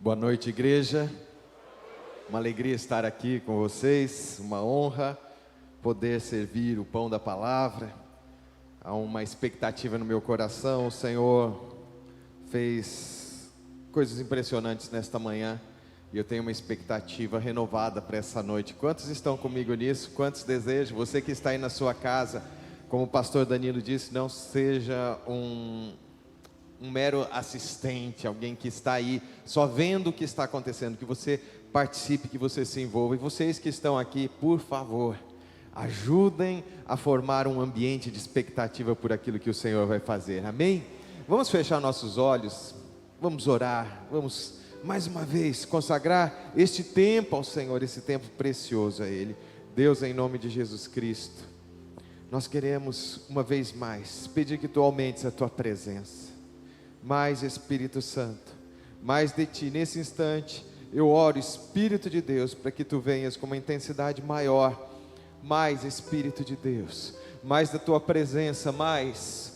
Boa noite, igreja. Uma alegria estar aqui com vocês, uma honra poder servir o pão da palavra. Há uma expectativa no meu coração. O Senhor fez coisas impressionantes nesta manhã e eu tenho uma expectativa renovada para essa noite. Quantos estão comigo nisso? Quantos desejam? Você que está aí na sua casa, como o pastor Danilo disse, não seja um mero assistente, alguém que está aí só vendo o que está acontecendo, que você participe, que você se envolva. E vocês que estão aqui, por favor, ajudem a formar um ambiente de expectativa por aquilo que o Senhor vai fazer, amém? Vamos fechar nossos olhos, vamos orar, vamos mais uma vez consagrar este tempo ao Senhor, esse tempo precioso a Ele. Deus, em nome de Jesus Cristo, nós queremos uma vez mais pedir que Tu aumentes a Tua presença, mais Espírito Santo, mais de Ti. Nesse instante eu oro, Espírito de Deus, para que Tu venhas com uma intensidade maior, mais Espírito de Deus, mais da Tua presença, mais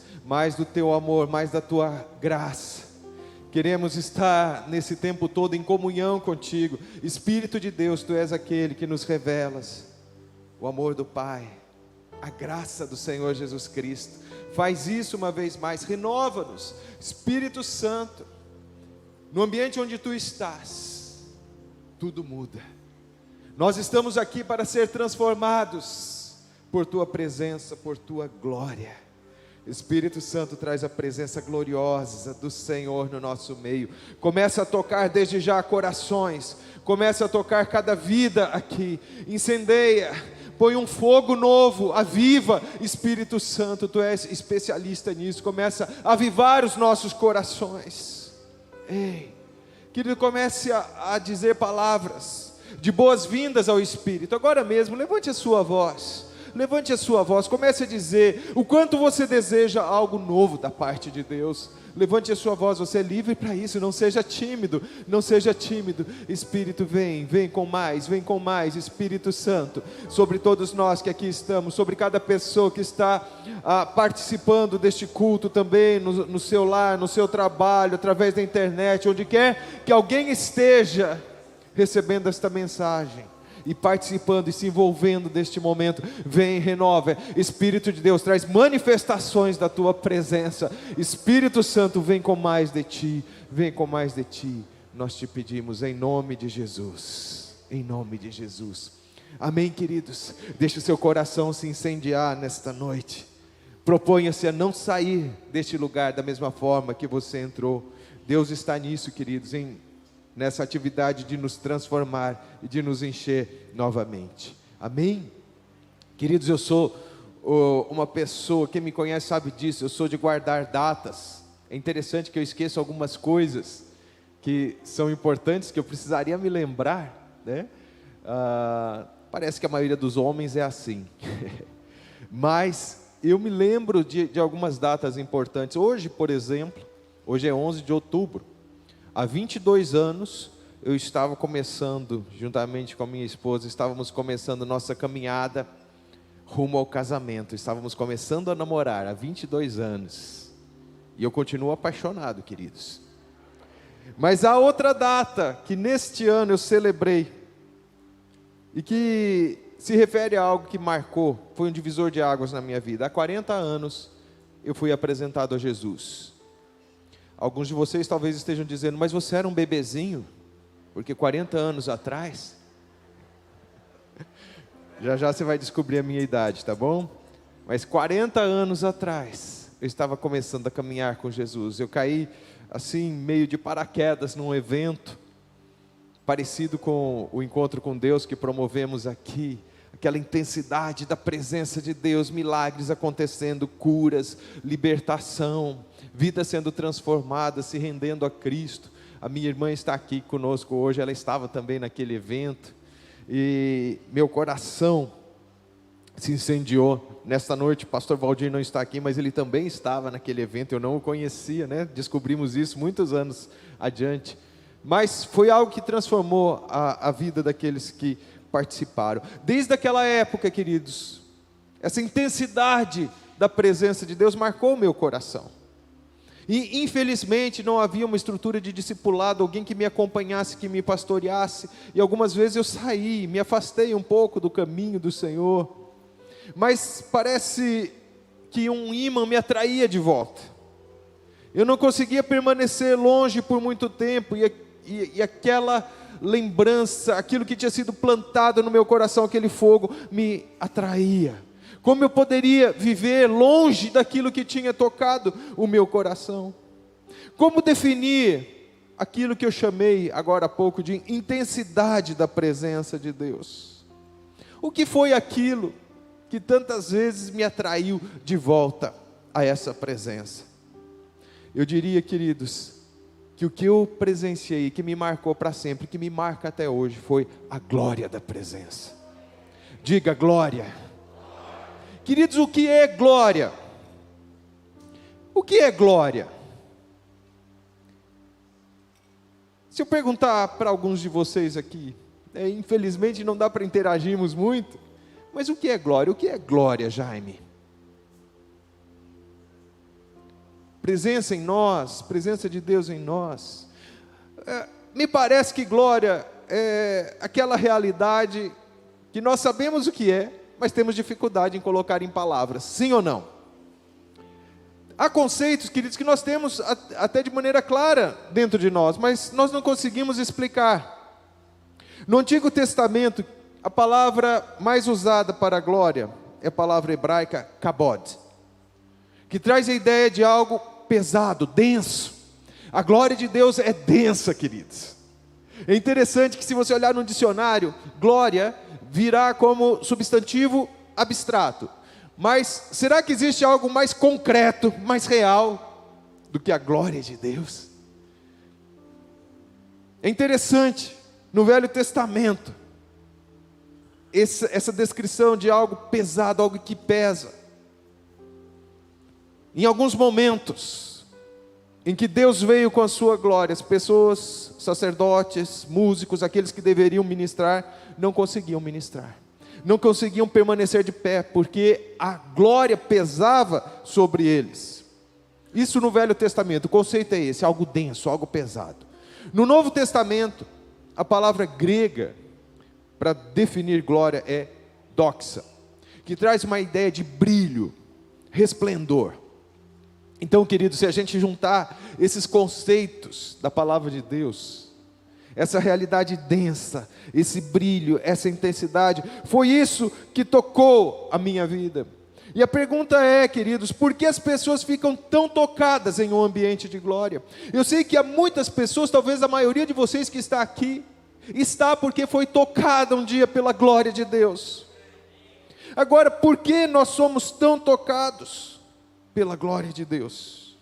do Teu amor, mais da Tua graça. Queremos estar nesse tempo todo em comunhão contigo. Espírito de Deus, Tu és aquele que nos revelas o amor do Pai, a graça do Senhor Jesus Cristo. Faz isso uma vez mais, renova-nos, Espírito Santo. No ambiente onde Tu estás, tudo muda. Nós estamos aqui para ser transformados por Tua presença, por Tua glória. Espírito Santo, traz a presença gloriosa do Senhor no nosso meio. Começa a tocar desde já corações, começa a tocar cada vida aqui, incendeia, põe um fogo novo, aviva. Espírito Santo, Tu és especialista nisso. Começa a avivar os nossos corações. Ei, querido, comece a dizer palavras de boas-vindas ao Espírito. Agora mesmo, levante a sua voz. Levante a sua voz, comece a dizer o quanto você deseja algo novo da parte de Deus. Levante a sua voz, você é livre para isso. Não seja tímido, não seja tímido. Espírito, vem com mais, Espírito Santo, sobre todos nós que aqui estamos, sobre cada pessoa que está participando deste culto também, no seu lar, no seu trabalho, através da internet, onde quer que alguém esteja recebendo esta mensagem e participando e se envolvendo deste momento. Vem, renova. Espírito de Deus, traz manifestações da Tua presença. Espírito Santo, vem com mais de Ti, vem com mais de Ti. Nós Te pedimos em nome de Jesus, em nome de Jesus, amém. Queridos, deixe o seu coração se incendiar nesta noite. Proponha-se a não sair deste lugar da mesma forma que você entrou. Deus está nisso, queridos, nessa atividade de nos transformar e de nos encher novamente, amém? Queridos, eu sou uma pessoa, quem me conhece sabe disso, eu sou de guardar datas. É interessante que eu esqueço algumas coisas que são importantes, que eu precisaria me lembrar, né? Parece que a maioria dos homens é assim, mas eu me lembro de algumas datas importantes. Hoje, por exemplo, hoje é 11 de outubro, há 22 anos, eu estava começando, juntamente com a minha esposa, estávamos começando nossa caminhada rumo ao casamento. Estávamos começando a namorar há 22 anos. E eu continuo apaixonado, queridos. Mas há outra data que neste ano eu celebrei, e que se refere a algo que marcou, foi um divisor de águas na minha vida. Há 40 anos eu fui apresentado a Jesus. Alguns de vocês talvez estejam dizendo, mas você era um bebezinho, porque 40 anos atrás, já você vai descobrir a minha idade, tá bom? Mas 40 anos atrás, eu estava começando a caminhar com Jesus. Eu caí assim, meio de paraquedas num evento, parecido com o encontro com Deus que promovemos aqui. Aquela intensidade da presença de Deus, milagres acontecendo, curas, libertação, vida sendo transformada, se rendendo a Cristo. A minha irmã está aqui conosco hoje, ela estava também naquele evento, e meu coração se incendiou. Nesta noite, o pastor Valdir não está aqui, mas ele também estava naquele evento. Eu não o conhecia, né? Descobrimos isso muitos anos adiante, mas foi algo que transformou a vida daqueles que participaram. Desde aquela época, queridos, essa intensidade da presença de Deus marcou o meu coração. E infelizmente não havia uma estrutura de discipulado, alguém que me acompanhasse, que me pastoreasse. E algumas vezes eu saí, me afastei um pouco do caminho do Senhor. Mas parece que um ímã me atraía de volta. Eu não conseguia permanecer longe por muito tempo. E aquela lembrança, aquilo que tinha sido plantado no meu coração, aquele fogo, me atraía. Como eu poderia viver longe daquilo que tinha tocado o meu coração? Como definir aquilo que eu chamei agora há pouco de intensidade da presença de Deus? O que foi aquilo que tantas vezes me atraiu de volta a essa presença? Eu diria, queridos, que o que eu presenciei, que me marcou para sempre, que me marca até hoje, foi a glória da presença. Diga glória. Queridos, o que é glória? O que é glória? Se eu perguntar para alguns de vocês aqui, infelizmente não dá para interagirmos muito, mas o que é glória? O que é glória, Jaime? Presença em nós, presença de Deus em nós. Me parece que glória é aquela realidade que nós sabemos o que é, mas temos dificuldade em colocar em palavras, sim ou não? Há conceitos, queridos, que nós temos até de maneira clara dentro de nós, mas nós não conseguimos explicar. No Antigo Testamento, a palavra mais usada para a glória é a palavra hebraica kabod, que traz a ideia de algo pesado, denso. A glória de Deus é densa, queridos. É interessante que, se você olhar no dicionário, glória virá como substantivo abstrato. Mas será que existe algo mais concreto, mais real do que a glória de Deus? É interessante, no Velho Testamento, essa descrição de algo pesado, algo que pesa. Em alguns momentos em que Deus veio com a sua glória, as pessoas, sacerdotes, músicos, aqueles que deveriam ministrar, não conseguiam ministrar, não conseguiam permanecer de pé, porque a glória pesava sobre eles. Isso no Velho Testamento, o conceito é esse, algo denso, algo pesado. No Novo Testamento, a palavra grega para definir glória é doxa, que traz uma ideia de brilho, resplendor. Então, queridos, se a gente juntar esses conceitos da palavra de Deus, essa realidade densa, esse brilho, essa intensidade, foi isso que tocou a minha vida. E a pergunta é, queridos, por que as pessoas ficam tão tocadas em um ambiente de glória? Eu sei que há muitas pessoas, talvez a maioria de vocês que está aqui, está porque foi tocada um dia pela glória de Deus. Agora, por que nós somos tão tocados pela glória de Deus?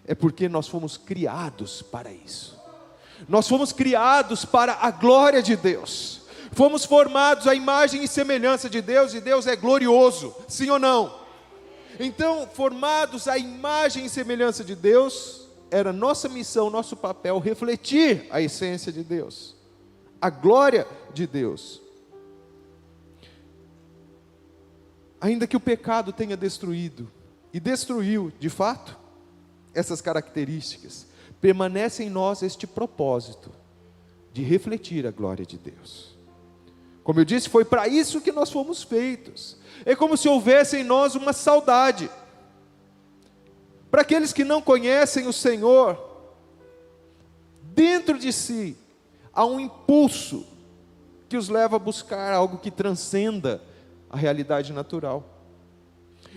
É porque nós fomos criados para isso. Nós fomos criados para a glória de Deus. Fomos formados à imagem e semelhança de Deus, e Deus é glorioso, sim ou não? Então, formados à imagem e semelhança de Deus, era nossa missão, nosso papel, refletir a essência de Deus, a glória de Deus. Ainda que o pecado tenha destruído, e destruiu, de fato, essas características, permanece em nós este propósito de refletir a glória de Deus. Como eu disse, foi para isso que nós fomos feitos. É como se houvesse em nós uma saudade. Para aqueles que não conhecem o Senhor, dentro de si há um impulso que os leva a buscar algo que transcenda a realidade natural.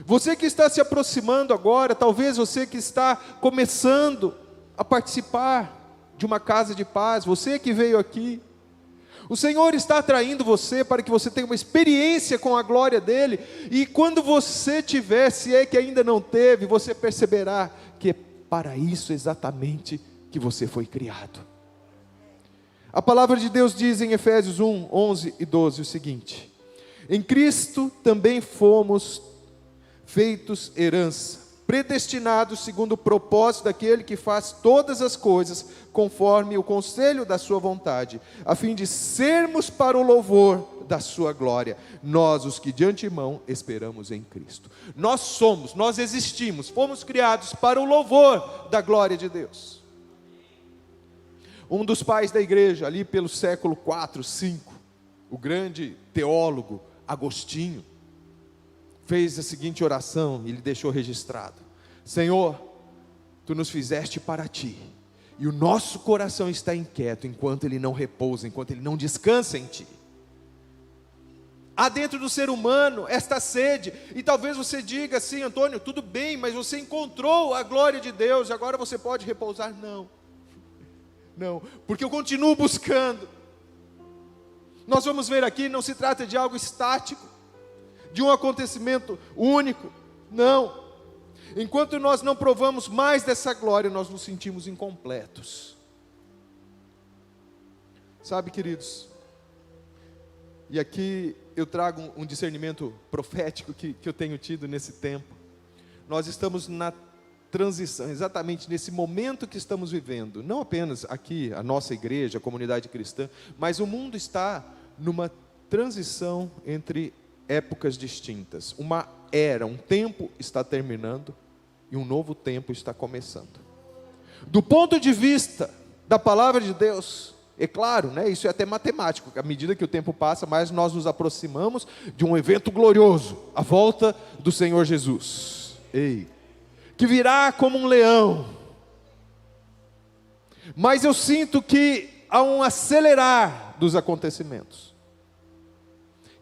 Você que está se aproximando agora, talvez você que está começando a participar de uma casa de paz, você que veio aqui, o Senhor está atraindo você para que você tenha uma experiência com a glória dEle, e quando você tiver, se é que ainda não teve, você perceberá que é para isso exatamente que você foi criado. A palavra de Deus diz em Efésios 1, 11 e 12 o seguinte: em Cristo também fomos feitos herança, predestinados segundo o propósito daquele que faz todas as coisas conforme o conselho da sua vontade, a fim de sermos para o louvor da sua glória, nós os que de antemão esperamos em Cristo. Nós existimos, fomos criados para o louvor da glória de Deus. Um dos pais da igreja, ali pelo século 4, 5, o grande teólogo Agostinho, fez a seguinte oração, e ele deixou registrado: Senhor, Tu nos fizeste para Ti, e o nosso coração está inquieto enquanto ele não repousa, enquanto ele não descansa em Ti. Há dentro do ser humano esta sede, e talvez você diga assim: Antônio, tudo bem, mas você encontrou a glória de Deus, agora você pode repousar. Não, porque eu continuo buscando. Nós vamos ver aqui, não se trata de algo estático, de um acontecimento único, não. Enquanto nós não provamos mais dessa glória, nós nos sentimos incompletos. Sabe, queridos, e aqui eu trago um discernimento profético que eu tenho tido nesse tempo. Nós estamos na transição, exatamente nesse momento que estamos vivendo, não apenas aqui, a nossa igreja, a comunidade cristã, mas o mundo está numa transição entre épocas distintas. Uma era, um tempo está terminando e um novo tempo está começando. Do ponto de vista da palavra de Deus, é claro, né, isso é até matemático, à medida que o tempo passa, mais nós nos aproximamos de um evento glorioso, a volta do Senhor Jesus. Que virá como um leão. Mas eu sinto que há um acelerar dos acontecimentos.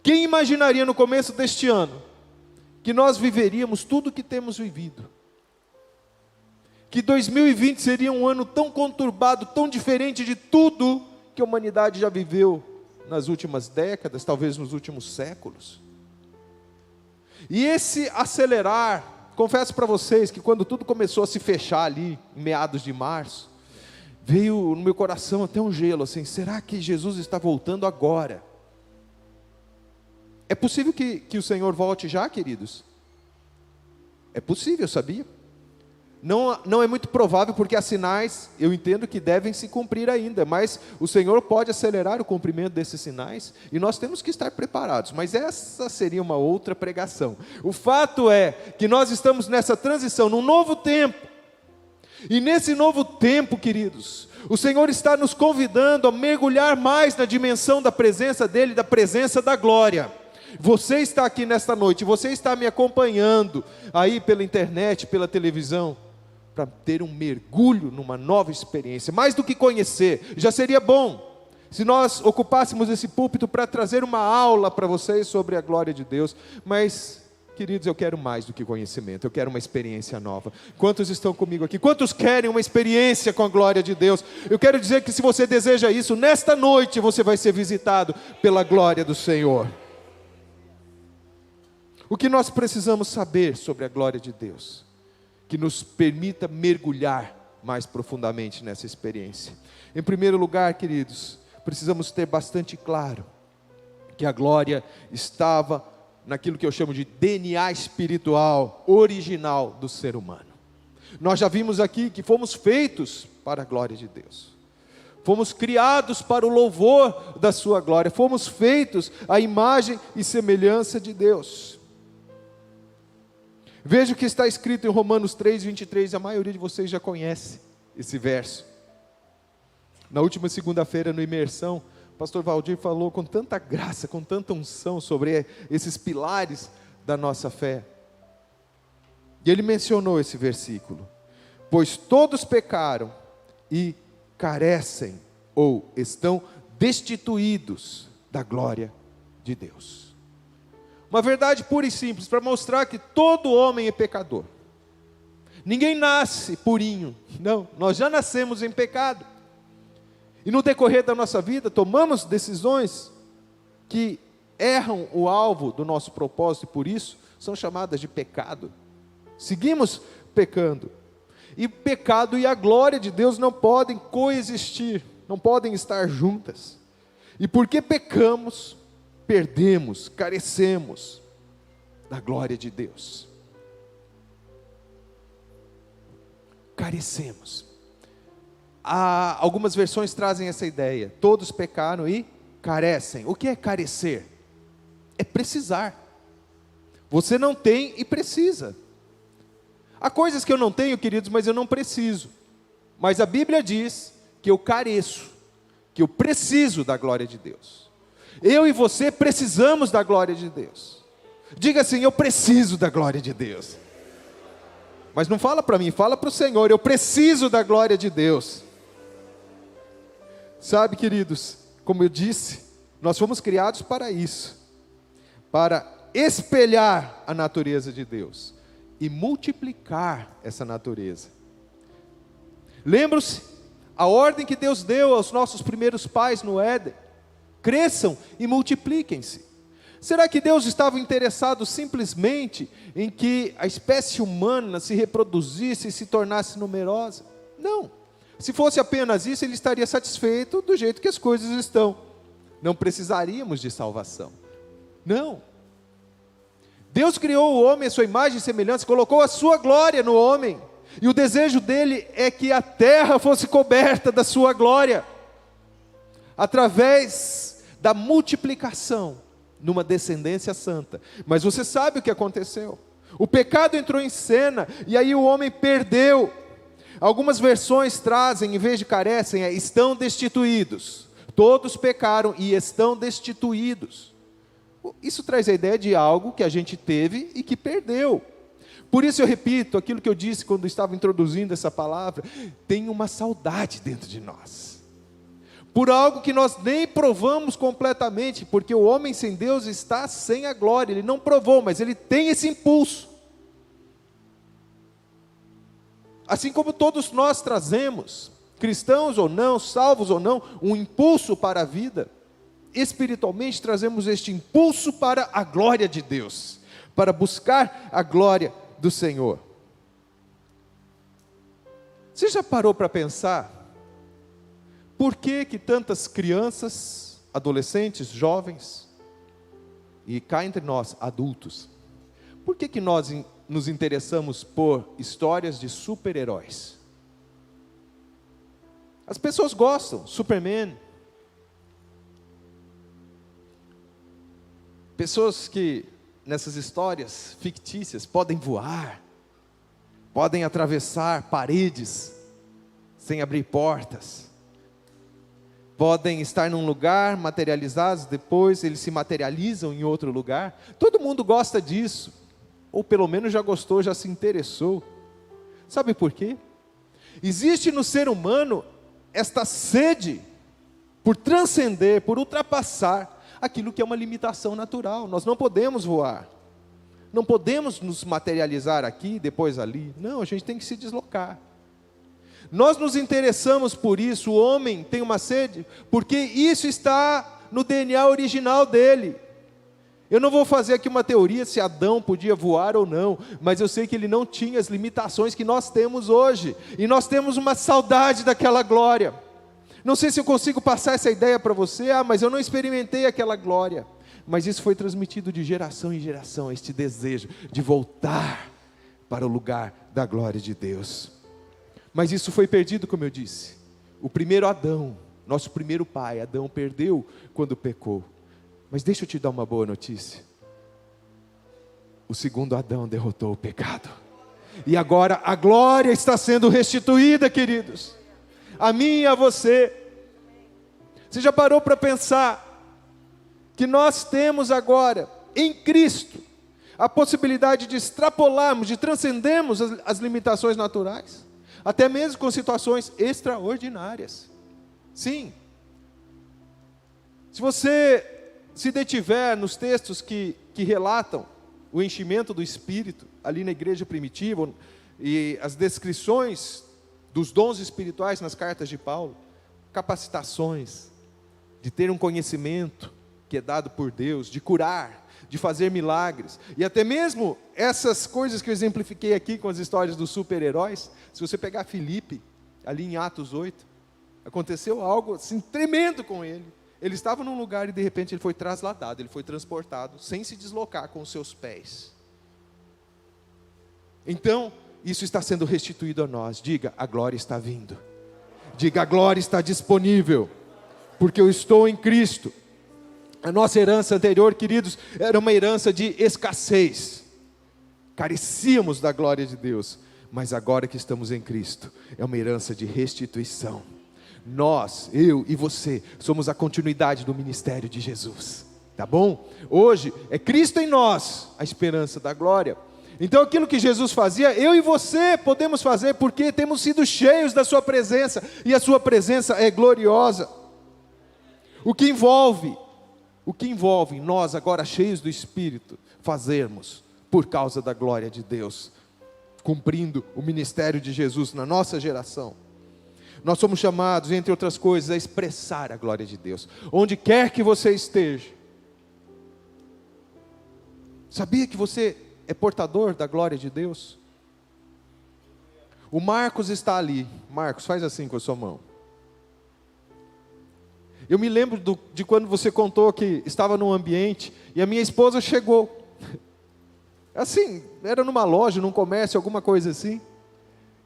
Quem imaginaria no começo deste ano que nós viveríamos tudo o que temos vivido? Que 2020 seria um ano tão conturbado, tão diferente de tudo que a humanidade já viveu nas últimas décadas, talvez nos últimos séculos. E esse acelerar, confesso para vocês que quando tudo começou a se fechar ali, em meados de março, veio no meu coração até um gelo, assim: será que Jesus está voltando agora? É possível que o Senhor volte já, queridos? É possível, sabia? Não é muito provável, porque há sinais, eu entendo que devem se cumprir ainda, mas o Senhor pode acelerar o cumprimento desses sinais, e nós temos que estar preparados, mas essa seria uma outra pregação. O fato é que nós estamos nessa transição, num novo tempo, e nesse novo tempo, queridos, o Senhor está nos convidando a mergulhar mais na dimensão da presença dEle, da presença da glória. Você está aqui nesta noite, você está me acompanhando aí pela internet, pela televisão, para ter um mergulho numa nova experiência, mais do que conhecer. Já seria bom se nós ocupássemos esse púlpito para trazer uma aula para vocês sobre a glória de Deus, mas, queridos, eu quero mais do que conhecimento, eu quero uma experiência nova. Quantos estão comigo aqui? Quantos querem uma experiência com a glória de Deus? Eu quero dizer que se você deseja isso, nesta noite você vai ser visitado pela glória do Senhor. O que nós precisamos saber sobre a glória de Deus, que nos permita mergulhar mais profundamente nessa experiência? Em primeiro lugar, queridos, precisamos ter bastante claro que a glória estava naquilo que eu chamo de DNA espiritual, original do ser humano. Nós já vimos aqui que fomos feitos para a glória de Deus. Fomos criados para o louvor da sua glória. Fomos feitos à imagem e semelhança de Deus. Veja o que está escrito em Romanos 3, 23, a maioria de vocês já conhece esse verso. Na última segunda-feira, no Imersão, o pastor Valdir falou com tanta graça, com tanta unção sobre esses pilares da nossa fé. E ele mencionou esse versículo: pois todos pecaram e carecem ou estão destituídos da glória de Deus. Uma verdade pura e simples, para mostrar que todo homem é pecador. Ninguém nasce purinho, não, nós já nascemos em pecado. E no decorrer da nossa vida, tomamos decisões que erram o alvo do nosso propósito, e por isso são chamadas de pecado. Seguimos pecando. E pecado e a glória de Deus não podem coexistir, não podem estar juntas. E porque pecamos, perdemos, carecemos da glória de Deus. Carecemos. Algumas versões trazem essa ideia: todos pecaram e carecem. O que é carecer? é precisar. Você não tem e precisa. Há coisas que eu não tenho, queridos, mas eu não preciso. Mas a Bíblia diz que eu careço, que eu preciso da glória de Deus. Eu e você precisamos da glória de Deus. Diga assim: eu preciso da glória de Deus. Mas não fala para mim, fala para o Senhor: eu preciso da glória de Deus. Sabe, queridos, como eu disse, nós fomos criados para isso, para espelhar a natureza de Deus e multiplicar essa natureza. Lembram-se a ordem que Deus deu aos nossos primeiros pais no Éden: cresçam e multipliquem-se. Será que Deus estava interessado simplesmente em que a espécie humana se reproduzisse e se tornasse numerosa? Não. Se fosse apenas isso, Ele estaria satisfeito do jeito que as coisas estão. Não precisaríamos de salvação. Não. Deus criou o homem à sua imagem e semelhança, colocou a sua glória no homem. E o desejo dele é que a terra fosse coberta da sua glória, através da multiplicação, numa descendência santa. Mas você sabe o que aconteceu? O pecado entrou em cena, e aí o homem perdeu. Algumas versões trazem, em vez de carecem, estão destituídos. Todos pecaram e estão destituídos. Isso traz a ideia de algo que a gente teve e que perdeu. Por isso eu repito aquilo que eu disse quando estava introduzindo essa palavra: tem uma saudade dentro de nós, por algo que nós nem provamos completamente, porque o homem sem Deus está sem a glória. Ele não provou, mas ele tem esse impulso. Assim como todos nós trazemos, cristãos ou não, salvos ou não, um impulso para a vida, espiritualmente trazemos este impulso para a glória de Deus, para buscar a glória do Senhor. Você já parou para pensar por que tantas crianças, adolescentes, jovens, e cá entre nós, adultos, por que nós nos interessamos por histórias de super-heróis? As pessoas gostam, Superman, pessoas que nessas histórias fictícias podem voar, podem atravessar paredes sem abrir portas, podem estar num lugar materializados, depois eles se materializam em outro lugar. Todo mundo gosta disso, ou pelo menos já gostou, já se interessou. Sabe por quê? Existe no ser humano esta sede por transcender, por ultrapassar aquilo que é uma limitação natural. Nós não podemos voar, não podemos nos materializar aqui, depois ali. Não, a gente tem que se deslocar. Nós nos interessamos por isso. O homem tem uma sede, porque isso está no DNA original dele. Eu não vou fazer aqui uma teoria se Adão podia voar ou não, mas eu sei que ele não tinha as limitações que nós temos hoje, e nós temos uma saudade daquela glória. Não sei se eu consigo passar essa ideia para você: mas eu não experimentei aquela glória. Mas isso foi transmitido de geração em geração, este desejo de voltar para o lugar da glória de Deus. Mas isso foi perdido, como eu disse. O primeiro Adão, nosso primeiro pai, Adão, perdeu quando pecou. Mas deixa eu te dar uma boa notícia: o segundo Adão derrotou o pecado, e agora a glória está sendo restituída, queridos, a mim e a você. Você já parou para pensar que nós temos agora, em Cristo, a possibilidade de extrapolarmos, de transcendermos as limitações naturais, até mesmo com situações extraordinárias? Sim. Se você se detiver nos textos que relatam o enchimento do Espírito, ali na igreja primitiva, e as descrições dos dons espirituais nas cartas de Paulo, capacitações, de ter um conhecimento que é dado por Deus, de curar, de fazer milagres, e até mesmo essas coisas que eu exemplifiquei aqui com as histórias dos super-heróis. Se você pegar Filipe, ali em Atos 8, aconteceu algo assim tremendo com ele. Ele estava num lugar e de repente ele foi trasladado, ele foi transportado, sem se deslocar com os seus pés. Então, isso está sendo restituído a nós. Diga: a glória está vindo. Diga: a glória está disponível, porque eu estou em Cristo. A nossa herança anterior, queridos, era uma herança de escassez. Carecíamos da glória de Deus. Mas agora que estamos em Cristo, é uma herança de restituição. Nós, eu e você, somos a continuidade do ministério de Jesus. Tá bom? Hoje é Cristo em nós, a esperança da glória. Então aquilo que Jesus fazia, eu e você podemos fazer, porque temos sido cheios da sua presença, e a sua presença é gloriosa. O que envolve nós agora cheios do Espírito, fazermos por causa da glória de Deus, cumprindo o ministério de Jesus na nossa geração. Nós somos chamados, entre outras coisas, a expressar a glória de Deus, onde quer que você esteja. Sabia que você é portador da glória de Deus? O Marcos está ali. Marcos, faz assim com a sua mão. Eu me lembro de quando você contou que estava num ambiente e a minha esposa chegou. Assim, era numa loja, num comércio, alguma coisa assim.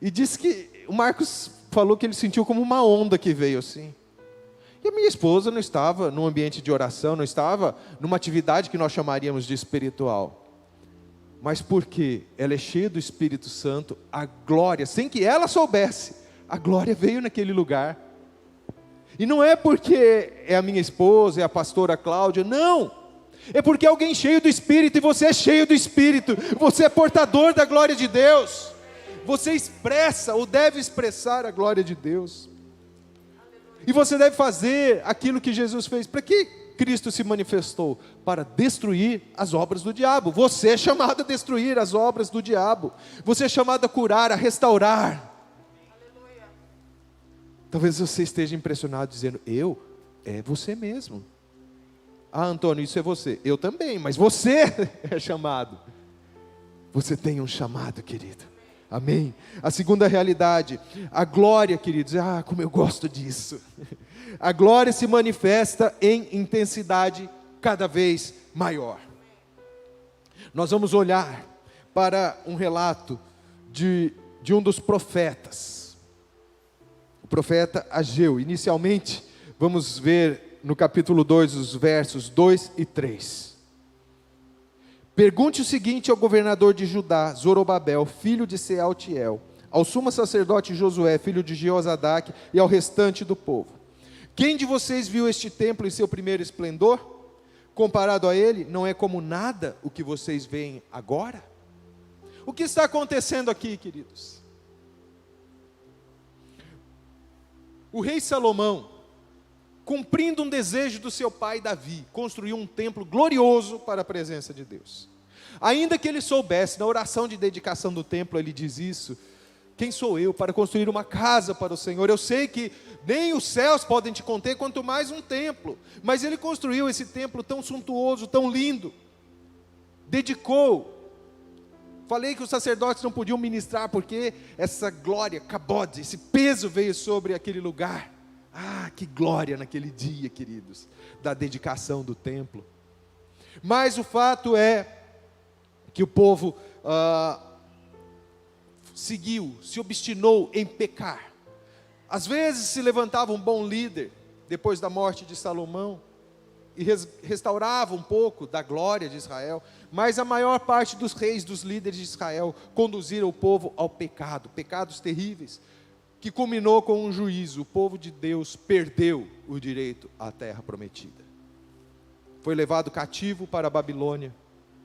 E disse que o Marcos falou que ele sentiu como uma onda que veio assim. E a minha esposa não estava num ambiente de oração, não estava numa atividade que nós chamaríamos de espiritual. Mas porque ela é cheia do Espírito Santo, a glória, sem que ela soubesse, a glória veio naquele lugar. E não é porque é a minha esposa, é a pastora Cláudia, não. É porque é alguém cheio do Espírito, e você é cheio do Espírito. Você é portador da glória de Deus. Você expressa, ou deve expressar a glória de Deus. E você deve fazer aquilo que Jesus fez. Para que Cristo se manifestou? Para destruir as obras do diabo. Você é chamado a destruir as obras do diabo. Você é chamado a curar, a restaurar. Talvez você esteja impressionado dizendo, é você mesmo. Ah, Antônio, isso é você. Eu também, mas você é chamado. Você tem um chamado, querido. Amém? A segunda realidade, a glória, queridos, como eu gosto disso. A glória se manifesta em intensidade cada vez maior. Nós vamos olhar para um relato de um dos profetas. O profeta Ageu. Inicialmente, vamos ver no capítulo 2, os versos 2 e 3. Pergunte o seguinte ao governador de Judá, Zorobabel, filho de Sealtiel, ao sumo sacerdote Josué, filho de Jeozadak, e ao restante do povo: quem de vocês viu este templo em seu primeiro esplendor? Comparado a ele, não é como nada o que vocês veem agora? O que está acontecendo aqui, queridos? O rei Salomão, cumprindo um desejo do seu pai Davi, construiu um templo glorioso para a presença de Deus. Ainda que ele soubesse, na oração de dedicação do templo, ele diz isso: quem sou eu para construir uma casa para o Senhor? Eu sei que nem os céus podem te conter, quanto mais um templo. Mas ele construiu esse templo tão suntuoso, tão lindo, dedicou. Falei que os sacerdotes não podiam ministrar, porque essa glória, kabod, esse peso veio sobre aquele lugar. Que glória naquele dia, queridos, da dedicação do templo. Mas o fato é que o povo seguiu, se obstinou em pecar. Às vezes se levantava um bom líder, depois da morte de Salomão, e restaurava um pouco da glória de Israel, mas a maior parte dos reis, dos líderes de Israel, conduziram o povo ao pecado, pecados terríveis, que culminou com um juízo. O povo de Deus perdeu o direito à terra prometida. Foi levado cativo para a Babilônia.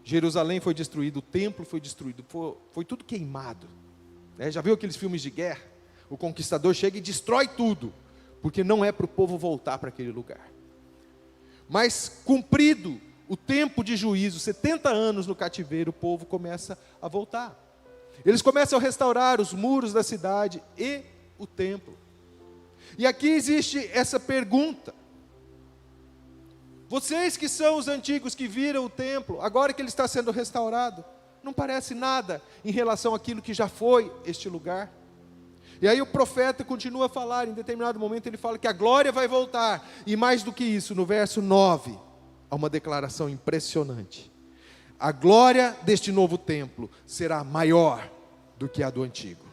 Jerusalém foi destruído, o templo foi destruído, foi tudo queimado. Já viu aqueles filmes de guerra? O conquistador chega e destrói tudo, porque não é para o povo voltar para aquele lugar. Mas cumprido o tempo de juízo, 70 anos no cativeiro, o povo começa a voltar. Eles começam a restaurar os muros da cidade e o templo. E aqui existe essa pergunta: vocês que são os antigos que viram o templo, agora que ele está sendo restaurado, não parece nada em relação àquilo que já foi este lugar? E aí o profeta continua a falar. Em determinado momento ele fala que a glória vai voltar. E mais do que isso, no verso 9, há uma declaração impressionante: a glória deste novo templo será maior do que a do antigo.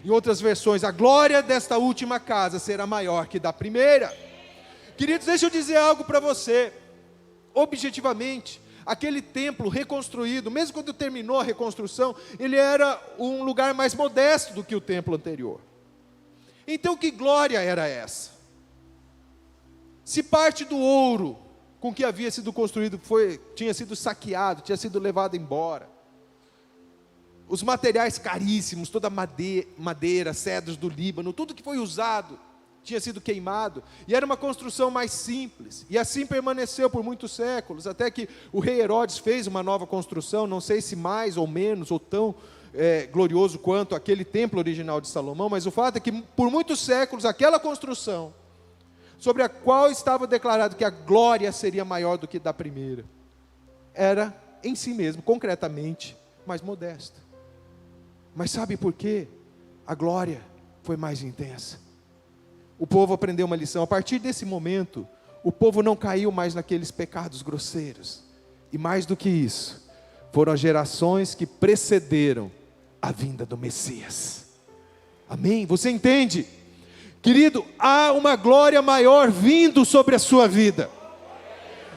Em outras versões, a glória desta última casa será maior que da primeira. Queridos, deixa eu dizer algo para você. Objetivamente, aquele templo reconstruído, mesmo quando terminou a reconstrução, ele era um lugar mais modesto do que o templo anterior. Então, que glória era essa? Se parte do ouro com que havia sido construído tinha sido saqueado, tinha sido levado embora, os materiais caríssimos, toda madeira, cedros do Líbano, tudo que foi usado tinha sido queimado, e era uma construção mais simples, e assim permaneceu por muitos séculos, até que o rei Herodes fez uma nova construção, não sei se mais ou menos, ou tão glorioso quanto aquele templo original de Salomão, mas o fato é que por muitos séculos, aquela construção, sobre a qual estava declarado que a glória seria maior do que da primeira, era em si mesmo, concretamente, mais modesta. Mas sabe por quê? A glória foi mais intensa. O povo aprendeu uma lição. A partir desse momento, o povo não caiu mais naqueles pecados grosseiros. E mais do que isso, foram as gerações que precederam a vinda do Messias. Amém? Você entende? Querido, há uma glória maior vindo sobre a sua vida.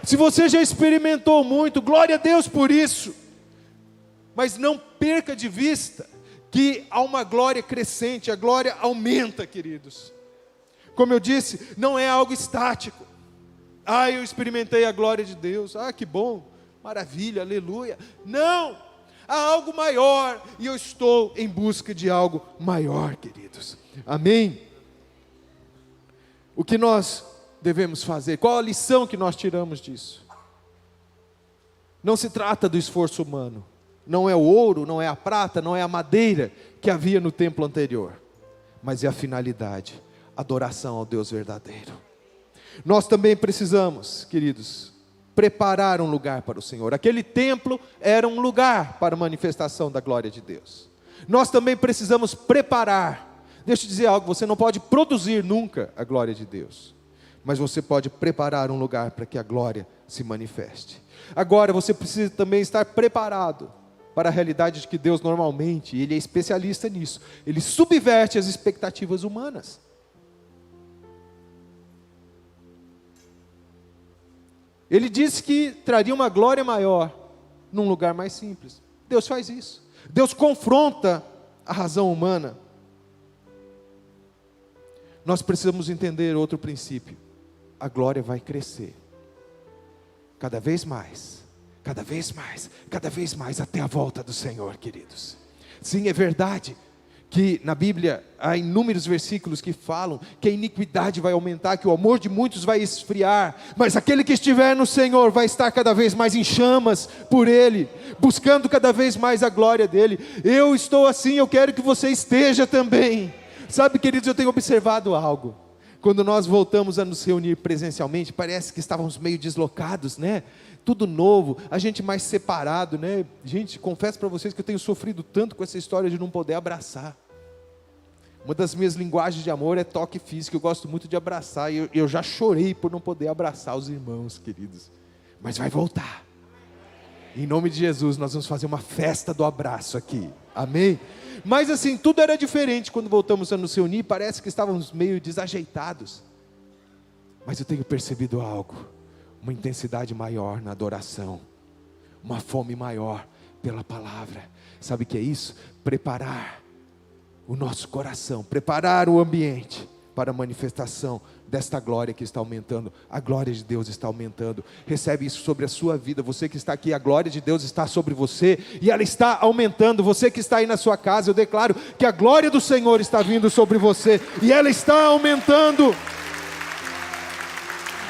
Se você já experimentou muito, glória a Deus por isso. Mas não perca de vista que há uma glória crescente, a glória aumenta, queridos. Como eu disse, não é algo estático. Eu experimentei a glória de Deus. Que bom, maravilha, aleluia. Não, há algo maior, e eu estou em busca de algo maior, queridos. Amém? O que nós devemos fazer? Qual a lição que nós tiramos disso? Não se trata do esforço humano. Não é o ouro, não é a prata, não é a madeira que havia no templo anterior, mas é a finalidade, adoração ao Deus verdadeiro. Nós também precisamos, queridos, preparar um lugar para o Senhor. Aquele templo era um lugar para a manifestação da glória de Deus. Nós também precisamos preparar. Deixa eu dizer algo, você não pode produzir nunca a glória de Deus, mas você pode preparar um lugar para que a glória se manifeste. Agora você precisa também estar preparado para a realidade de que Deus normalmente, Ele é especialista nisso, Ele subverte as expectativas humanas. Ele disse que traria uma glória maior num lugar mais simples. Deus faz isso. Deus confronta a razão humana. Nós precisamos entender outro princípio. A glória vai crescer. Cada vez mais. Cada vez mais. Cada vez mais até a volta do Senhor, queridos. Sim, é verdade que na Bíblia há inúmeros versículos que falam que a iniquidade vai aumentar, que o amor de muitos vai esfriar, mas aquele que estiver no Senhor vai estar cada vez mais em chamas por Ele, buscando cada vez mais a glória dEle. Eu estou assim, eu quero que você esteja também. Sabe, queridos, eu tenho observado algo. Quando nós voltamos a nos reunir presencialmente, parece que estávamos meio deslocados, né? Tudo novo, a gente mais separado, né? Gente, confesso para vocês que eu tenho sofrido tanto com essa história de não poder abraçar. Uma das minhas linguagens de amor é toque físico, eu gosto muito de abraçar, e eu já chorei por não poder abraçar os irmãos, queridos. Mas vai voltar. Em nome de Jesus, nós vamos fazer uma festa do abraço aqui. Amém? Mas assim, tudo era diferente quando voltamos a nos reunir, parece que estávamos meio desajeitados. Mas eu tenho percebido algo, uma intensidade maior na adoração, uma fome maior pela palavra. Sabe o que é isso? Preparar o nosso coração, preparar o ambiente para a manifestação desta glória que está aumentando. A glória de Deus está aumentando. Recebe isso sobre a sua vida. Você que está aqui, a glória de Deus está sobre você e ela está aumentando. Você que está aí na sua casa, eu declaro que a glória do Senhor está vindo sobre você e ela está aumentando.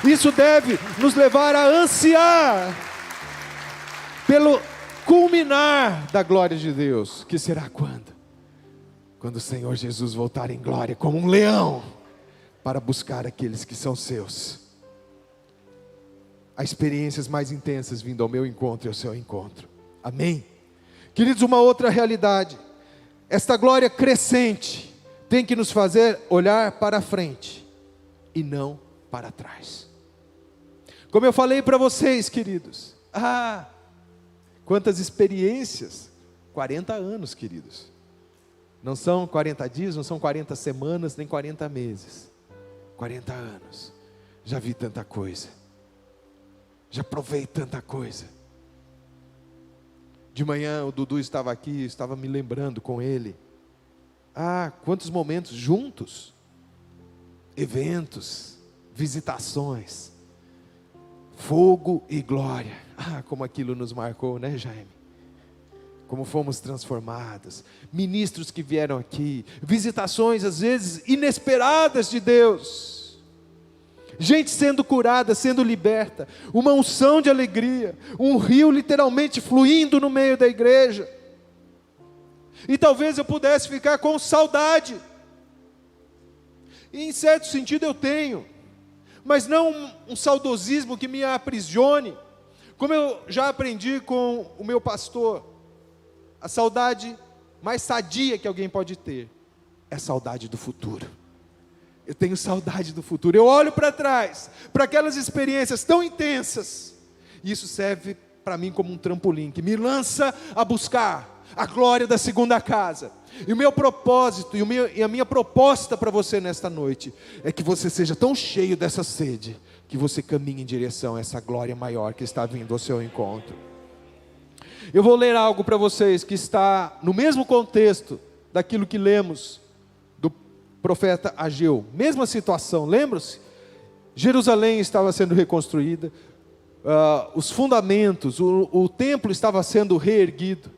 Isso deve nos levar a ansiar pelo culminar da glória de Deus, que será quando? Quando o Senhor Jesus voltar em glória como um leão para buscar aqueles que são seus. Há experiências mais intensas vindo ao meu encontro e ao seu encontro. Amém? Queridos, uma outra realidade. Esta glória crescente tem que nos fazer olhar para frente e não para trás. Como eu falei para vocês, queridos. Quantas experiências. 40 anos, queridos. Não são 40 dias, não são 40 semanas, nem 40 meses. 40 anos. Já vi tanta coisa. Já provei tanta coisa. De manhã o Dudu estava aqui, estava me lembrando com ele. Quantos momentos juntos. Eventos, visitações, fogo e glória. Como aquilo nos marcou, né, Jaime? Como fomos transformados. Ministros que vieram aqui, visitações às vezes inesperadas de Deus. Gente sendo curada, sendo liberta, uma unção de alegria, um rio literalmente fluindo no meio da igreja. E talvez eu pudesse ficar com saudade. E em certo sentido eu tenho, mas não um saudosismo que me aprisione. Como eu já aprendi com o meu pastor, a saudade mais sadia que alguém pode ter é a saudade do futuro. Eu tenho saudade do futuro. Eu olho para trás, para aquelas experiências tão intensas, e isso serve para mim como um trampolim, que me lança a buscar a glória da segunda casa. E o meu propósito, e a minha proposta para você nesta noite, é que você seja tão cheio dessa sede, que você caminhe em direção a essa glória maior que está vindo ao seu encontro. Eu vou ler algo para vocês que está no mesmo contexto daquilo que lemos do profeta Ageu. Mesma situação, lembram-se? Jerusalém estava sendo reconstruída, os fundamentos, o templo estava sendo reerguido.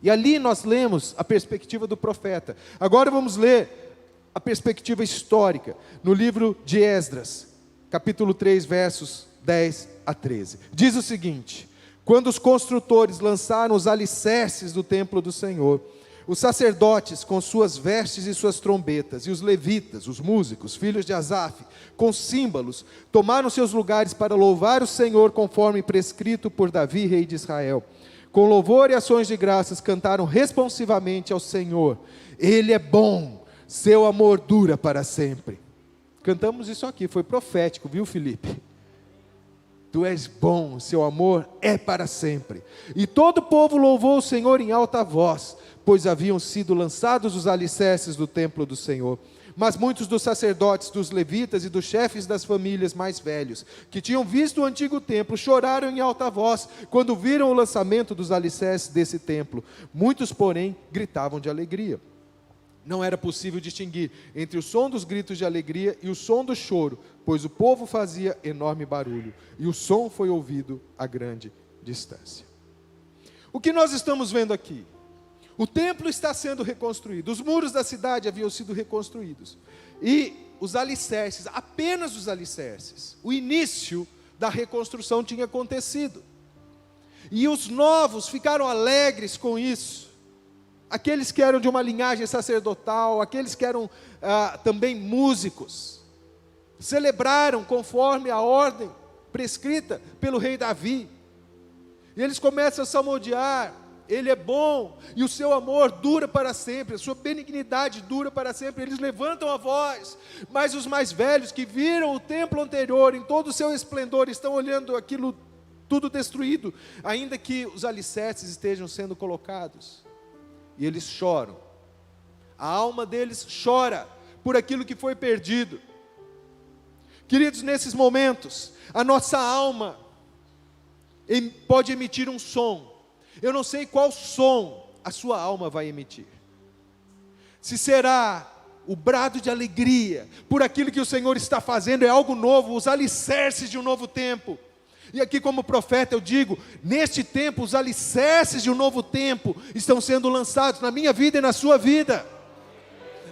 E ali nós lemos a perspectiva do profeta. Agora vamos ler a perspectiva histórica, no livro de Esdras, capítulo 3, versos 10 a 13. Diz o seguinte: quando os construtores lançaram os alicerces do templo do Senhor, os sacerdotes com suas vestes e suas trombetas, e os levitas, os músicos, filhos de Asaf, com símbolos, tomaram seus lugares para louvar o Senhor conforme prescrito por Davi, rei de Israel. Com louvor e ações de graças cantaram responsivamente ao Senhor. Ele é bom, seu amor dura para sempre. Cantamos isso aqui, foi profético, viu, Felipe? Tu és bom, seu amor é para sempre. E todo o povo louvou o Senhor em alta voz, pois haviam sido lançados os alicerces do templo do Senhor. Mas muitos dos sacerdotes, dos levitas e dos chefes das famílias mais velhos, que tinham visto o antigo templo, choraram em alta voz, quando viram o lançamento dos alicerces desse templo. Muitos, porém, gritavam de alegria. Não era possível distinguir entre o som dos gritos de alegria e o som do choro, pois o povo fazia enorme barulho, e o som foi ouvido a grande distância. O que nós estamos vendo aqui? O templo está sendo reconstruído, os muros da cidade haviam sido reconstruídos, e os alicerces, apenas os alicerces, o início da reconstrução tinha acontecido, e os novos ficaram alegres com isso, aqueles que eram de uma linhagem sacerdotal, aqueles que eram também músicos, celebraram conforme a ordem prescrita pelo rei Davi, e eles começam a salmodiar: Ele é bom, e o seu amor dura para sempre, a sua benignidade dura para sempre. Eles levantam a voz, mas os mais velhos que viram o templo anterior em todo o seu esplendor, estão olhando aquilo tudo destruído, ainda que os alicerces estejam sendo colocados, e eles choram. A alma deles chora por aquilo que foi perdido. Queridos, nesses momentos, a nossa alma pode emitir um som. Eu não sei qual som a sua alma vai emitir. Se será o brado de alegria por aquilo que o Senhor está fazendo, é algo novo, os alicerces de um novo tempo. E aqui, como profeta, eu digo: neste tempo, os alicerces de um novo tempo estão sendo lançados na minha vida e na sua vida.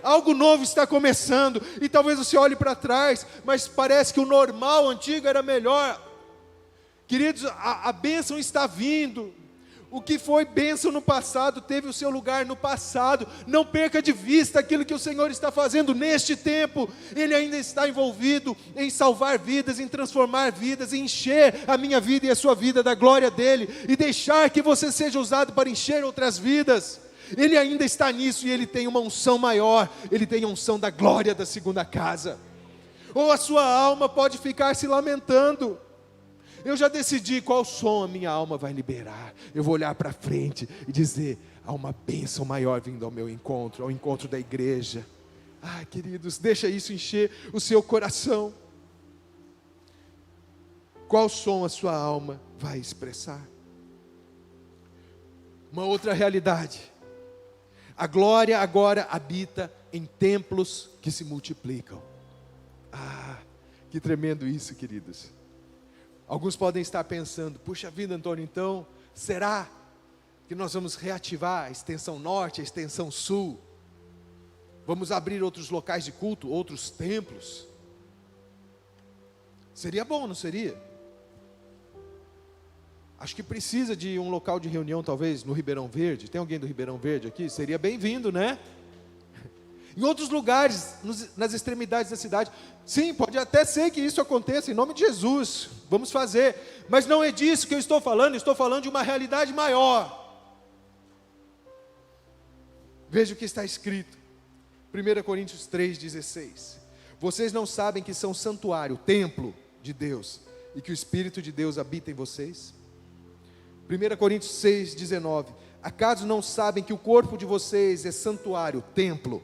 Algo novo está começando, e talvez você olhe para trás, mas parece que o normal antigo era melhor. Queridos, a bênção está vindo. O que foi bênção no passado, teve o seu lugar no passado. Não perca de vista aquilo que o Senhor está fazendo neste tempo. Ele ainda está envolvido em salvar vidas, em transformar vidas, em encher a minha vida e a sua vida da glória dEle, e deixar que você seja usado para encher outras vidas. Ele ainda está nisso, e Ele tem uma unção maior. Ele tem a unção da glória da segunda casa. Ou a sua alma pode ficar se lamentando: eu já decidi qual som a minha alma vai liberar. Eu vou olhar para frente e dizer: há uma bênção maior vindo ao meu encontro, ao encontro da igreja. Queridos, deixa isso encher o seu coração. Qual som a sua alma vai expressar? Uma outra realidade. A glória agora habita em templos que se multiplicam. Ah, que tremendo isso, queridos. Alguns podem estar pensando, puxa vida, Antônio, então, será que nós vamos reativar a extensão norte, a extensão sul? Vamos abrir outros locais de culto, outros templos? Seria bom, não seria? Acho que precisa de um local de reunião, talvez, no Ribeirão Verde. Tem alguém do Ribeirão Verde aqui? Seria bem-vindo, né? Em outros lugares, nas extremidades da cidade. Sim, pode até ser que isso aconteça, em nome de Jesus. Vamos fazer. Mas não é disso que eu estou falando de uma realidade maior. Veja o que está escrito. 1 Coríntios 3,16. Vocês não sabem que são santuário, templo de Deus, e que o Espírito de Deus habita em vocês? 1 Coríntios 6,19. Acaso não sabem que o corpo de vocês é santuário, templo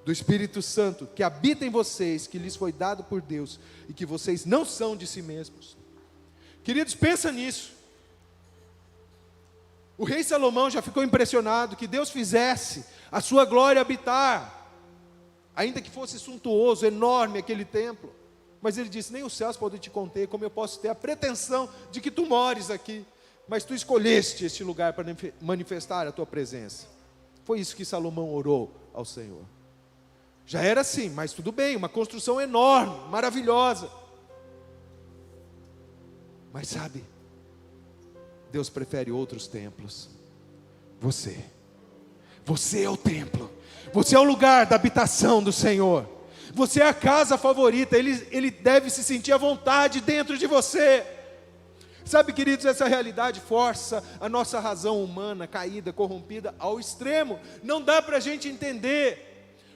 do Espírito Santo, que habita em vocês, que lhes foi dado por Deus, e que vocês não são de si mesmos? Queridos, pensa nisso. O rei Salomão já ficou impressionado que Deus fizesse a sua glória habitar, ainda que fosse suntuoso, enorme aquele templo. Mas ele disse, nem os céus podem te conter, como eu posso ter a pretensão de que tu mores aqui. Mas tu escolheste este lugar para manifestar a tua presença. Foi isso que Salomão orou ao Senhor. Já era assim, mas tudo bem, uma construção enorme, maravilhosa. Mas sabe, Deus prefere outros templos. Você é o templo. Você é o lugar da habitação do Senhor. Você é a casa favorita. Ele deve se sentir à vontade dentro de você. Sabe, queridos, essa realidade força a nossa razão humana, caída, corrompida, ao extremo. Não dá para a gente entender.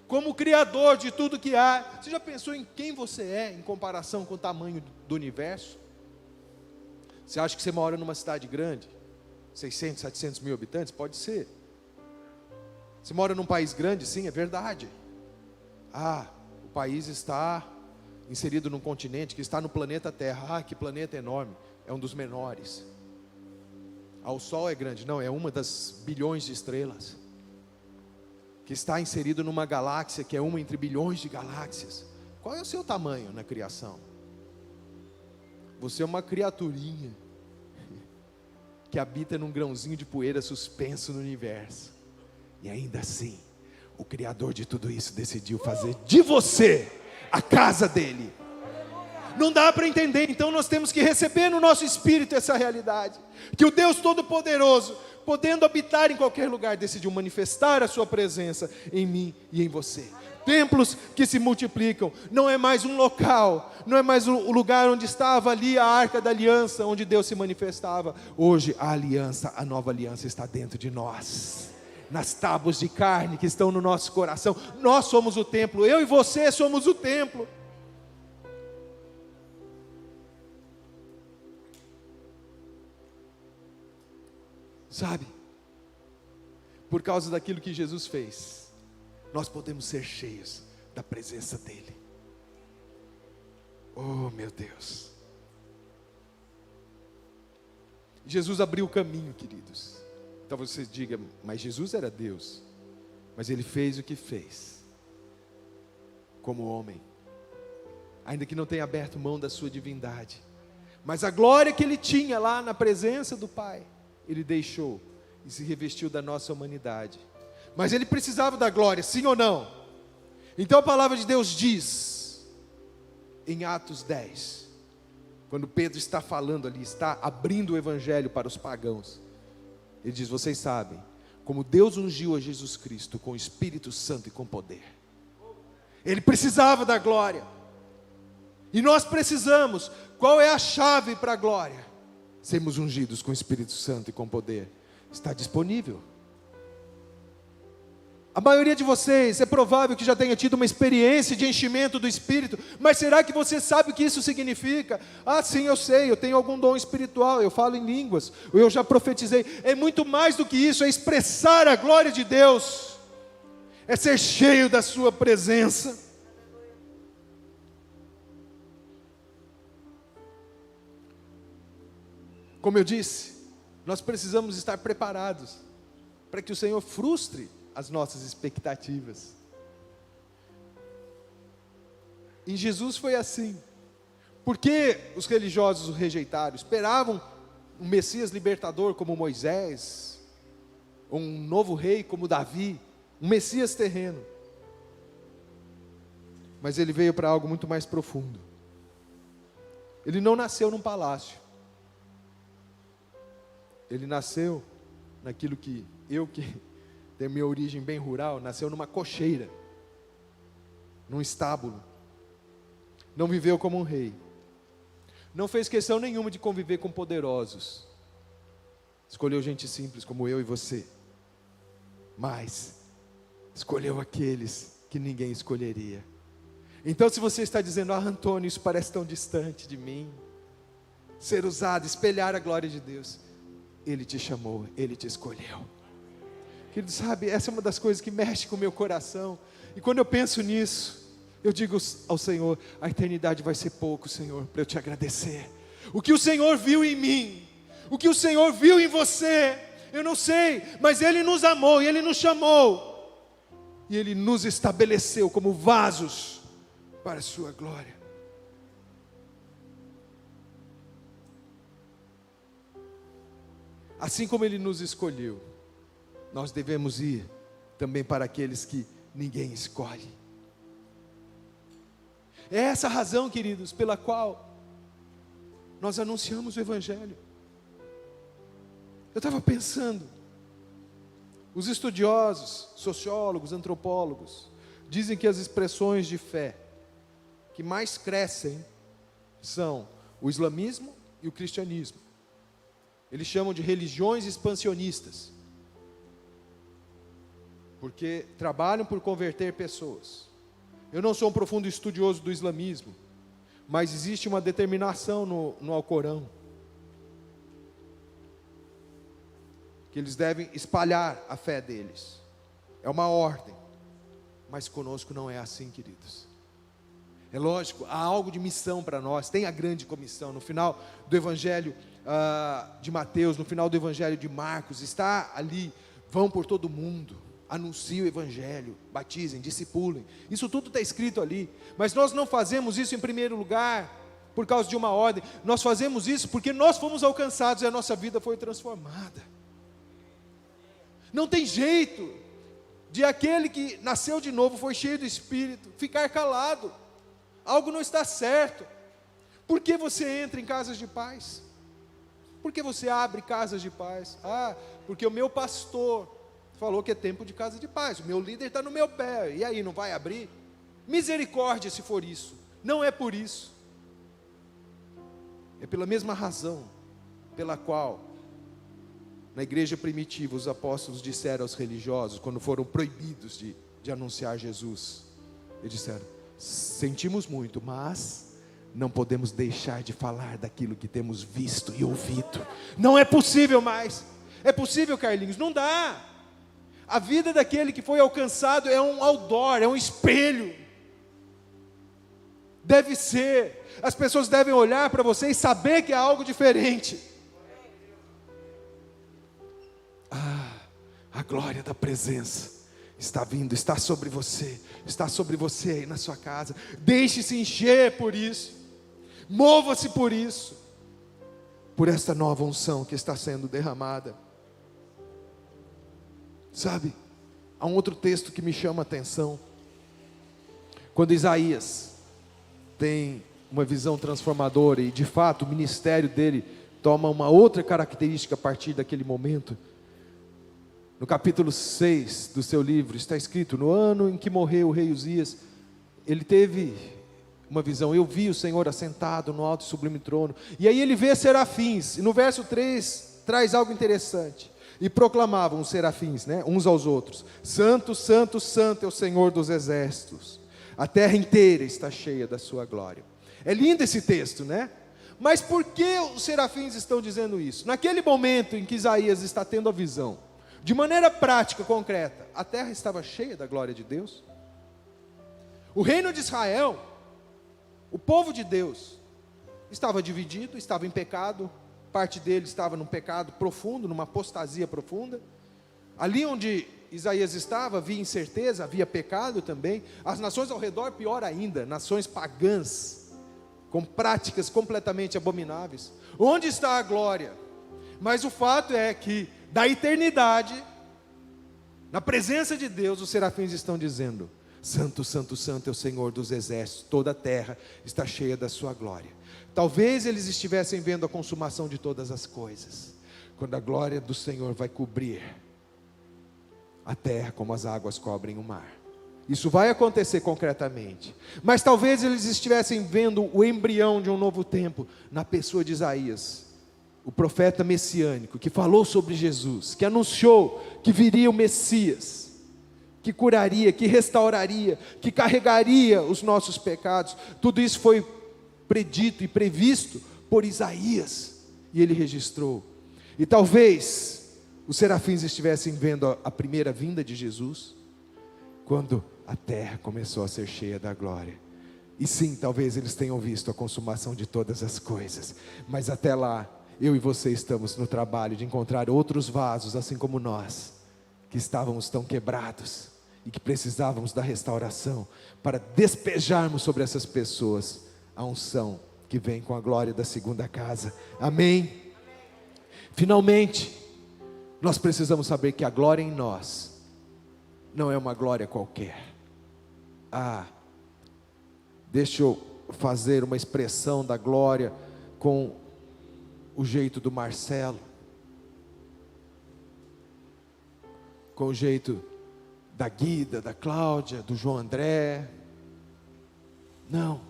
Como Criador de tudo que há. Você já pensou em quem você é em comparação com o tamanho do universo? Você acha que você mora numa cidade grande? 600, 700 mil habitantes? Pode ser. Você mora num país grande? Sim, é verdade. Ah, o país está inserido num continente que está no planeta Terra. Ah, que planeta enorme. É um dos menores. Ah, o Sol é grande. Não, é uma das bilhões de estrelas. Que está inserido numa galáxia que é uma entre bilhões de galáxias. Qual é o seu tamanho na criação? Você é uma criaturinha que habita num grãozinho de poeira suspenso no universo. E ainda assim, o Criador de tudo isso decidiu fazer de você a casa dele. Não dá para entender, então nós temos que receber no nosso espírito essa realidade. Que o Deus Todo-Poderoso, podendo habitar em qualquer lugar, decidiu manifestar a sua presença em mim e em você. Templos que se multiplicam, não é mais um local, não é mais o lugar onde estava ali a Arca da Aliança, onde Deus se manifestava. Hoje a aliança, a nova aliança está dentro de nós, nas tábuas de carne que estão no nosso coração. Nós somos o templo, eu e você somos o templo. Sabe, por causa daquilo que Jesus fez, nós podemos ser cheios da presença dEle. Oh, meu Deus. Jesus abriu o caminho, queridos. Então você diga, mas Jesus era Deus. Mas Ele fez o que fez, como homem, ainda que não tenha aberto mão da sua divindade. Mas a glória que Ele tinha lá na presença do Pai, Ele deixou e se revestiu da nossa humanidade. Mas Ele precisava da glória, sim ou não? Então a palavra de Deus diz, em Atos 10, quando Pedro está falando ali, está abrindo o evangelho para os pagãos, ele diz, vocês sabem, como Deus ungiu a Jesus Cristo com o Espírito Santo e com poder. Ele precisava da glória. E nós precisamos. Qual é a chave para a glória? Sermos ungidos com o Espírito Santo e com poder. Está disponível. A maioria de vocês é provável que já tenha tido uma experiência de enchimento do Espírito, mas será que você sabe o que isso significa? Ah, sim, eu sei, eu tenho algum dom espiritual, eu falo em línguas, ou eu já profetizei. É muito mais do que isso, é expressar a glória de Deus, é ser cheio da sua presença. Como eu disse, nós precisamos estar preparados para que o Senhor frustre as nossas expectativas. Em Jesus foi assim. Por que os religiosos o rejeitaram? Esperavam um Messias libertador como Moisés, um novo rei como Davi, um Messias terreno. Mas ele veio para algo muito mais profundo. Ele não nasceu num palácio. Ele nasceu naquilo que tenho minha origem bem rural, nasceu numa cocheira, num estábulo. Não viveu como um rei. Não fez questão nenhuma de conviver com poderosos. Escolheu gente simples como eu e você. Mas escolheu aqueles que ninguém escolheria. Então, se você está dizendo: Antônio, isso parece tão distante de mim, ser usado, espelhar a glória de Deus, Ele te chamou, Ele te escolheu. Querido, sabe, essa é uma das coisas que mexe com o meu coração. E quando eu penso nisso, eu digo ao Senhor: a eternidade vai ser pouco, Senhor, para eu te agradecer. O que o Senhor viu em mim, o que o Senhor viu em você, eu não sei, mas Ele nos amou, e Ele nos chamou, e Ele nos estabeleceu como vasos para a sua glória. Assim como Ele nos escolheu, nós devemos ir também para aqueles que ninguém escolhe. É essa a razão, queridos, pela qual nós anunciamos o Evangelho. Eu estava pensando, os estudiosos, sociólogos, antropólogos, dizem que as expressões de fé que mais crescem são o islamismo e o cristianismo. Eles chamam de religiões expansionistas, porque trabalham por converter pessoas. Eu não sou um profundo estudioso do islamismo, mas existe uma determinação no Alcorão, que eles devem espalhar a fé deles. É uma ordem, mas conosco não é assim, queridos. É lógico, há algo de missão para nós, tem a grande comissão. No final do Evangelho de Mateus, no final do Evangelho de Marcos, está ali: vão por todo mundo, anunciem o Evangelho, batizem, discipulem. Isso tudo está escrito ali. Mas nós não fazemos isso em primeiro lugar por causa de uma ordem. Nós fazemos isso porque nós fomos alcançados e a nossa vida foi transformada. Não tem jeito de aquele que nasceu de novo, foi cheio do Espírito, ficar calado. Algo não está certo. Por que você entra em casas de paz? Por que você abre casas de paz? Porque o meu pastor falou que é tempo de casa de paz. O meu líder está no meu pé. E aí, não vai abrir? Misericórdia se for isso. Não é por isso. É pela mesma razão pela qual, na igreja primitiva, os apóstolos disseram aos religiosos, quando foram proibidos de anunciar Jesus, eles disseram: sentimos muito, mas não podemos deixar de falar daquilo que temos visto e ouvido. Não é possível mais. É possível, Carlinhos? Não dá. A vida daquele que foi alcançado é um outdoor, é um espelho. Deve ser. As pessoas devem olhar para você e saber que há algo diferente. A glória da presença está vindo, está sobre você aí na sua casa. Deixe-se encher por isso, mova-se por isso, por esta nova unção que está sendo derramada. Sabe, há um outro texto que me chama a atenção, quando Isaías tem uma visão transformadora, e de fato o ministério dele toma uma outra característica a partir daquele momento. No capítulo 6 do seu livro está escrito: no ano em que morreu o rei Uzias, ele teve uma visão. Eu vi o Senhor assentado no alto e sublime trono. E aí ele vê serafins, e no verso 3 traz algo interessante. E proclamavam os serafins, uns aos outros: santo, santo, santo é o Senhor dos exércitos, a terra inteira está cheia da sua glória. É lindo esse texto, Mas por que os serafins estão dizendo isso? Naquele momento em que Isaías está tendo a visão, de maneira prática, concreta, a terra estava cheia da glória de Deus. O reino de Israel, o povo de Deus, estava dividido, estava em pecado, parte dele estava num pecado profundo, numa apostasia profunda. Ali onde Isaías estava, havia incerteza, havia pecado também. As nações ao redor, pior ainda, nações pagãs, com práticas completamente abomináveis. Onde está a glória? Mas o fato é que, da eternidade, na presença de Deus, os serafins estão dizendo: Santo, Santo, Santo é o Senhor dos exércitos, toda a terra está cheia da sua glória. Talvez eles estivessem vendo a consumação de todas as coisas, quando a glória do Senhor vai cobrir a terra como as águas cobrem o mar. Isso vai acontecer concretamente. Mas talvez eles estivessem vendo o embrião de um novo tempo na pessoa de Isaías, o profeta messiânico, que falou sobre Jesus, que anunciou que viria o Messias, que curaria, que restauraria, que carregaria os nossos pecados. Tudo isso foi predito e previsto por Isaías, e ele registrou. E talvez os serafins estivessem vendo a primeira vinda de Jesus, quando a terra começou a ser cheia da glória. E sim, talvez eles tenham visto a consumação de todas as coisas, mas até lá, eu e você estamos no trabalho de encontrar outros vasos, assim como nós, que estávamos tão quebrados, e que precisávamos da restauração, para despejarmos sobre essas pessoas a unção que vem com a glória da segunda casa. Amém? Finalmente, nós precisamos saber que a glória em nós não é uma glória qualquer. Deixa eu fazer uma expressão da glória com o jeito do Marcelo, com o jeito da Guida, da Cláudia, do João André. Não,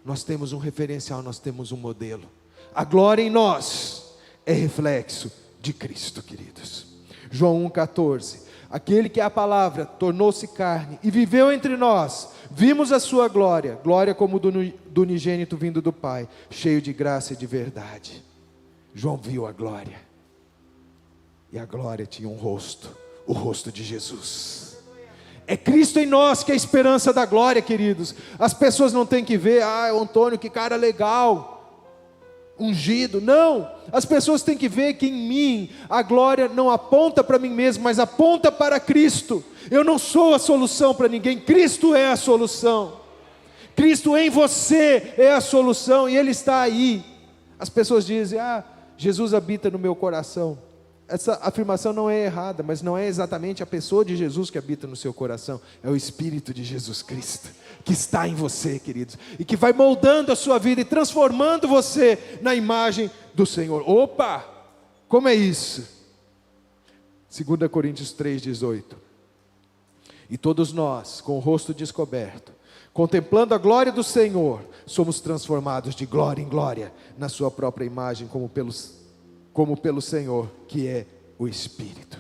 nós temos um referencial, nós temos um modelo. A glória em nós é reflexo de Cristo, queridos. João 1,14: aquele que é a palavra tornou-se carne e viveu entre nós, vimos a sua glória, glória como do unigênito vindo do Pai, cheio de graça e de verdade. João viu a glória, e a glória tinha um rosto, o rosto de Jesus. É Cristo em nós que é a esperança da glória, queridos. As pessoas não têm que ver: o Antônio, que cara legal, ungido. Não, as pessoas têm que ver que em mim a glória não aponta para mim mesmo, mas aponta para Cristo. Eu não sou a solução para ninguém, Cristo é a solução. Cristo em você é a solução, e Ele está aí. As pessoas dizem: Jesus habita no meu coração. Essa afirmação não é errada, mas não é exatamente a pessoa de Jesus que habita no seu coração, é o Espírito de Jesus Cristo, que está em você, queridos, e que vai moldando a sua vida e transformando você na imagem do Senhor. Opa! Como é isso? 2 Coríntios 3,18: e todos nós, com o rosto descoberto, contemplando a glória do Senhor, somos transformados de glória em glória, na sua própria imagem, como pelo Senhor, que é o Espírito.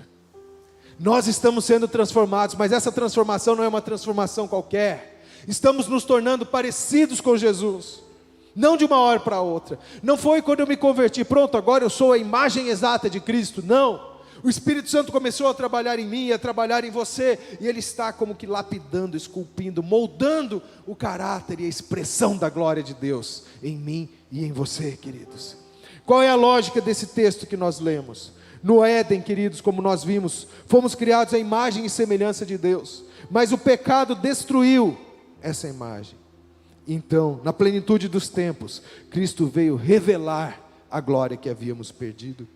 Nós estamos sendo transformados, mas essa transformação não é uma transformação qualquer. Estamos nos tornando parecidos com Jesus, não de uma hora para outra. Não foi quando eu me converti, pronto, agora eu sou a imagem exata de Cristo. Não, o Espírito Santo começou a trabalhar em mim, a trabalhar em você, e Ele está como que lapidando, esculpindo, moldando o caráter e a expressão da glória de Deus em mim e em você, queridos. Qual é a lógica desse texto que nós lemos? No Éden, queridos, como nós vimos, fomos criados à imagem e semelhança de Deus, mas o pecado destruiu essa imagem. Então, na plenitude dos tempos, Cristo veio revelar a glória que havíamos perdido.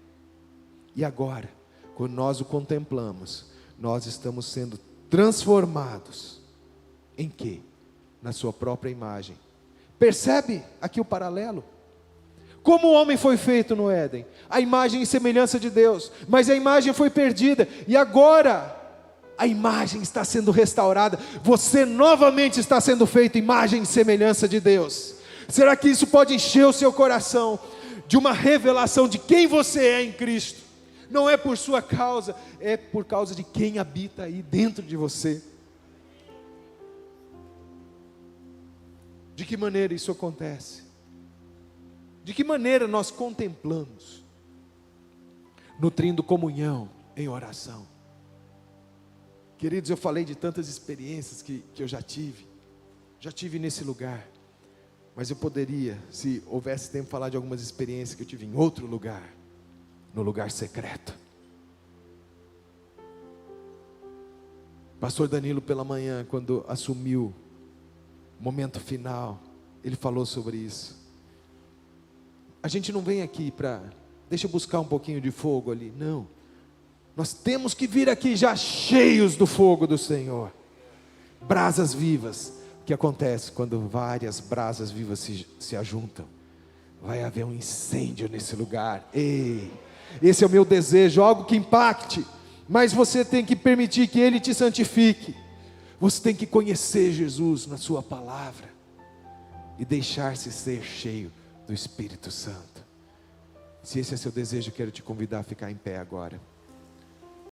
E agora, quando nós o contemplamos, nós estamos sendo transformados em quê? Na sua própria imagem. Percebe aqui o paralelo? Como o homem foi feito no Éden? A imagem e semelhança de Deus. Mas a imagem foi perdida. E agora, a imagem está sendo restaurada. Você novamente está sendo feito imagem e semelhança de Deus. Será que isso pode encher o seu coração de uma revelação de quem você é em Cristo? Não é por sua causa, é por causa de quem habita aí dentro de você. De que maneira isso acontece? De que maneira nós contemplamos? Nutrindo comunhão em oração. Queridos, eu falei de tantas experiências que eu já tive nesse lugar. Mas eu poderia, se houvesse tempo, falar de algumas experiências que eu tive em outro lugar, no lugar secreto. Pastor Danilo, pela manhã, quando assumiu o momento final, ele falou sobre isso. A gente não vem aqui para, deixa eu buscar um pouquinho de fogo ali, não. Nós temos que vir aqui já cheios do fogo do Senhor. Brasas vivas. O que acontece quando várias brasas vivas se ajuntam? Vai haver um incêndio nesse lugar. Ei, esse é o meu desejo, algo que impacte. Mas você tem que permitir que Ele te santifique. Você tem que conhecer Jesus na sua palavra e deixar-se ser cheio do Espírito Santo. Se esse é seu desejo, eu quero te convidar a ficar em pé agora.